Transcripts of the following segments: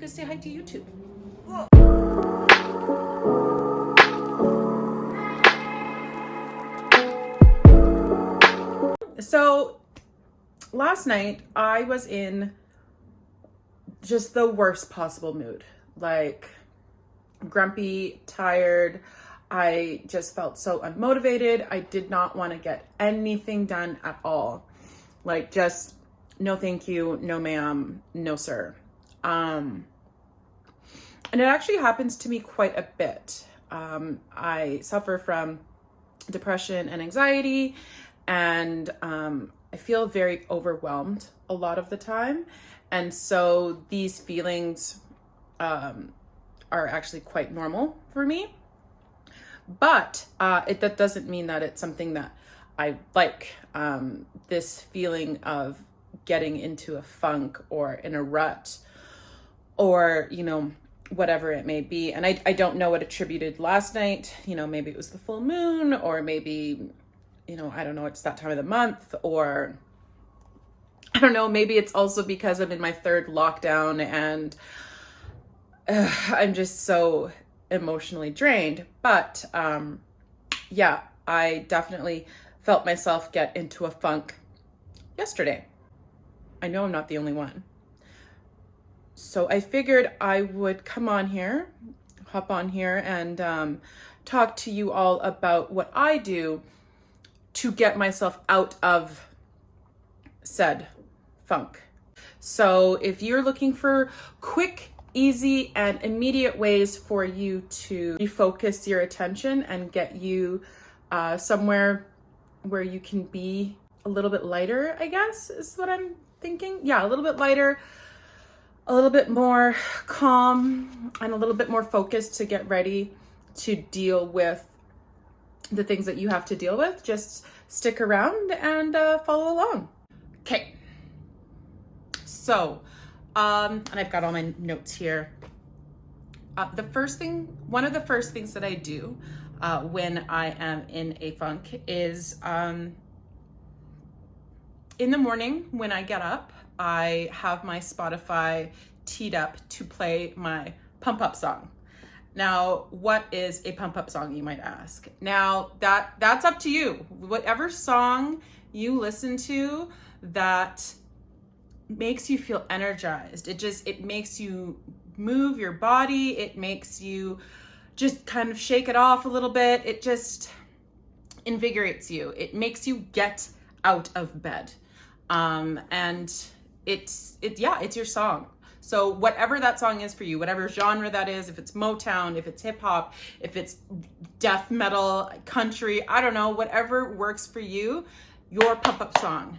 to say hi to YouTube. So last night I was in just the worst possible mood, like grumpy, tired. I just felt so unmotivated. I did not want to get anything done at all. Like, just no thank you, no ma'am, no sir. And it actually happens to me quite a bit. I suffer from depression and anxiety, and I feel very overwhelmed a lot of the time. And so these feelings are actually quite normal for me. But that doesn't mean that it's something that I like. This feeling of getting into a funk or in a rut, or, whatever it may be. And I don't know what attributed last night. Maybe it was the full moon, or maybe, I don't know, it's that time of the month, or I don't know, maybe it's also because I'm in my third lockdown and I'm just so emotionally drained. But yeah, I definitely felt myself get into a funk yesterday. I know I'm not the only one. So I figured I would hop on here and talk to you all about what I do to get myself out of said funk. So if you're looking for quick, easy, and immediate ways for you to refocus your attention and get you somewhere where you can be a little bit lighter, I guess is what I'm thinking. Yeah, a little bit lighter, a little bit more calm, and a little bit more focused to get ready to deal with the things that you have to deal with. Just stick around and follow along. Okay. So, and I've got all my notes here. One of the first things that I do when I am in a funk is in the morning when I get up, I have my Spotify teed up to play my pump up song. Now, what is a pump up song, you might ask? Now, that's up to you. Whatever song you listen to that makes you feel energized. It makes you move your body. It makes you just kind of shake it off a little bit. It just invigorates you. It makes you get out of bed. And it's your song. So whatever that song is for you, whatever genre that is, if it's Motown, if it's hip hop, if it's death metal, country, I don't know, whatever works for you, your pump up song.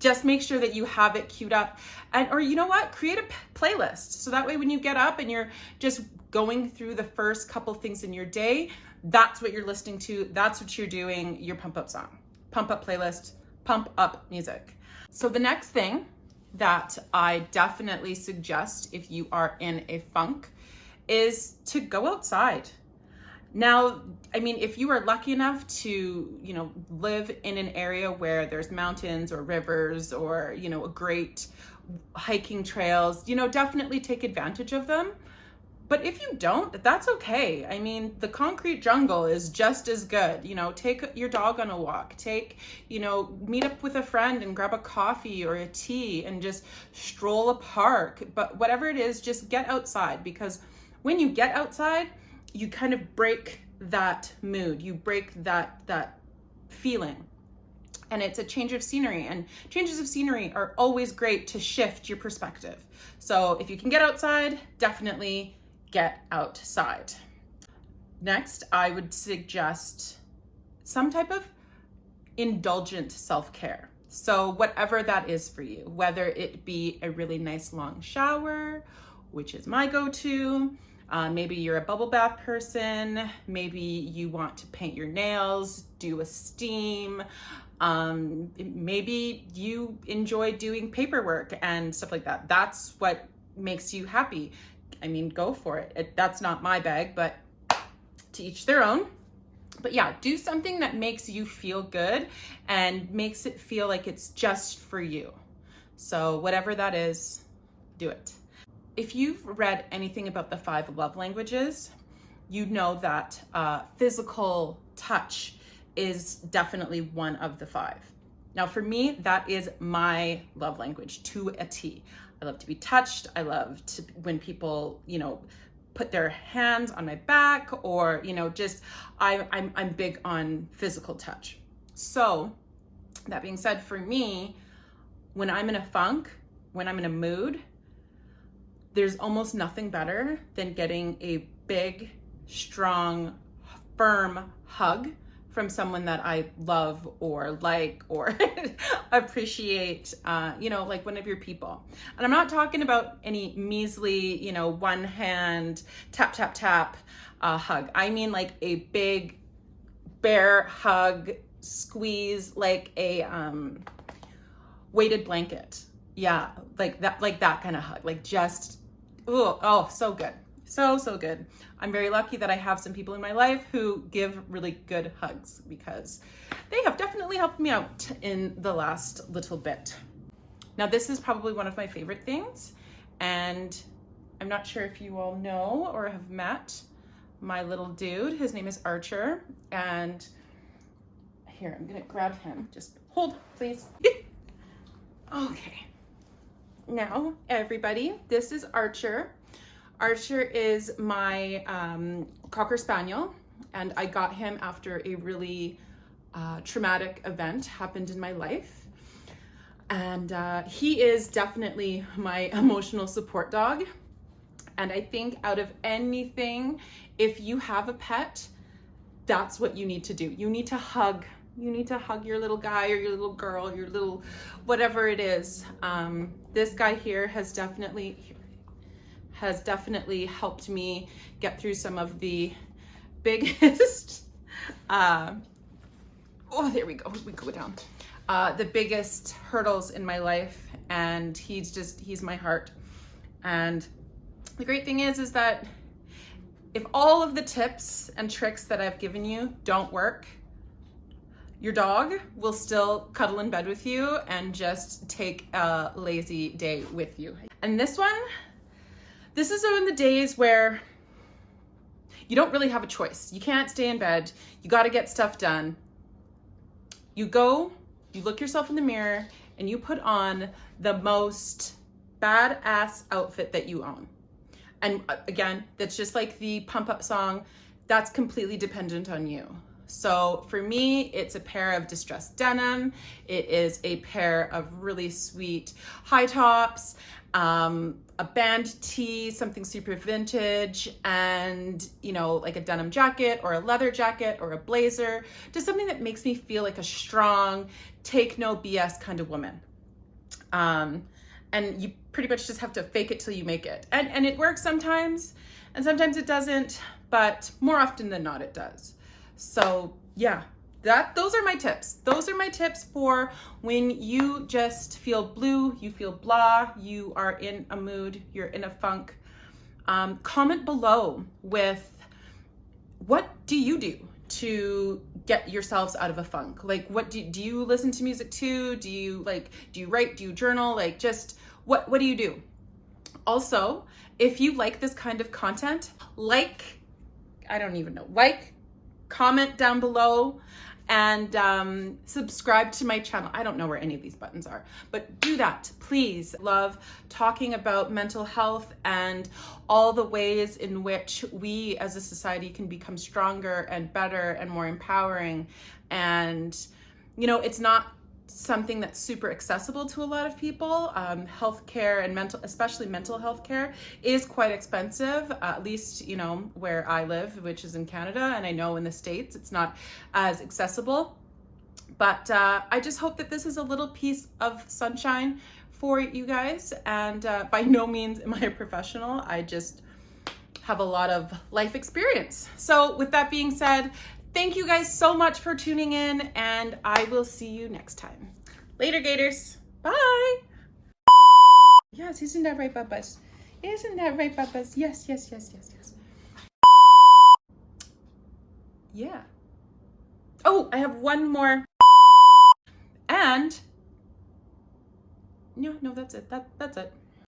Just make sure that you have it queued up, or you know what, create a playlist. So that way when you get up and you're just going through the first couple things in your day, that's what you're listening to. That's what you're doing, your pump up song, pump up playlist, pump up music. So the next thing that I definitely suggest if you are in a funk is to go outside. Now, I mean, if you are lucky enough to, live in an area where there's mountains or rivers or, a great hiking trails, definitely take advantage of them. But if you don't, that's okay. I mean, the concrete jungle is just as good. Take your dog on a walk. Meet up with a friend and grab a coffee or a tea and just stroll a park. But whatever it is, just get outside, because when you get outside, you kind of break that mood. You break that feeling. And it's a change of scenery, and changes of scenery are always great to shift your perspective. So if you can get outside, definitely get outside. Next, I would suggest some type of indulgent self-care. So whatever that is for you, whether it be a really nice long shower, which is my go-to, maybe you're a bubble bath person, maybe you want to paint your nails, do a steam, maybe you enjoy doing paperwork and stuff like that. That's what makes you happy. I mean, go for it. That's not my bag, but to each their own. But yeah, do something that makes you feel good and makes it feel like it's just for you. So whatever that is, do it. if you've read anything about the 5 love languages, you know that physical touch is definitely one of the 5. Now, for me, that is my love language to a T. I love to be touched. I love to, when people, you know, put their hands on my back, or, you know, just, I'm big on physical touch. So that being said, for me, when I'm in a funk, when I'm in a mood, there's almost nothing better than getting a big, strong, firm hug from someone that I love or like or appreciate, you know, like one of your people. And I'm not talking about any measly, you know, one hand tap, tap, tap hug. I mean like a big bear hug, squeeze, like a weighted blanket. Yeah, like that kind of hug, like just, oh, so good. So good. I'm very lucky that I have some people in my life who give really good hugs, because they have definitely helped me out in the last little bit. Now, this is probably one of my favorite things, and I'm not sure if you all know or have met my little dude. His name is Archer, and here, I'm gonna grab him. Just hold, please. Okay. Now, everybody, this is Archer. Archer is my Cocker Spaniel, and I got him after a really traumatic event happened in my life. And he is definitely my emotional support dog. And I think out of anything, if you have a pet, that's what you need to do. You need to hug. You need to hug your little guy or your little girl, your little whatever it is. This guy here has definitely helped me get through some of the biggest, oh, there we go, we go down. The biggest hurdles in my life, and he's my heart. And the great thing is that if all of the tips and tricks that I've given you don't work, your dog will still cuddle in bed with you and just take a lazy day with you. And this is in the days where you don't really have a choice. You can't stay in bed. You got to get stuff done. You go, you look yourself in the mirror, and you put on the most badass outfit that you own. And again, that's just like the pump up song. That's completely dependent on you. So for me, it's a pair of distressed denim. It is a pair of really sweet high tops, a band tee, something super vintage, and, you know, like a denim jacket or a leather jacket or a blazer, just something that makes me feel like a strong, take no BS kind of woman. And you pretty much just have to fake it till you make it. And it works sometimes, and sometimes it doesn't, but more often than not, it does. So yeah, those are my tips. Those are my tips for when you just feel blue, you feel blah, you are in a mood, you're in a funk. Comment below with, what do you do to get yourselves out of a funk? Like, what do you listen to music too? Do you write, do you journal? Like, just what do you do? Also, if you like this kind of content, comment down below, and subscribe to my channel. I don't know where any of these buttons are, but do that, please. Love talking about mental health and all the ways in which we as a society can become stronger and better and more empowering. And, you know, it's not something that's super accessible to a lot of people. Healthcare and especially mental health care is quite expensive, at least, you know, where I live, which is in Canada, and I know in the States it's not as accessible. But I just hope that this is a little piece of sunshine for you guys. And by no means am I a professional. I just have a lot of life experience. So with that being said, thank you guys so much for tuning in, and I will see you next time. Later, Gators. Bye. Yes, isn't that right, Bubbas? Isn't that right, Bubbas? Yes. Yeah. Oh, I have one more. And no, that's it. That's it.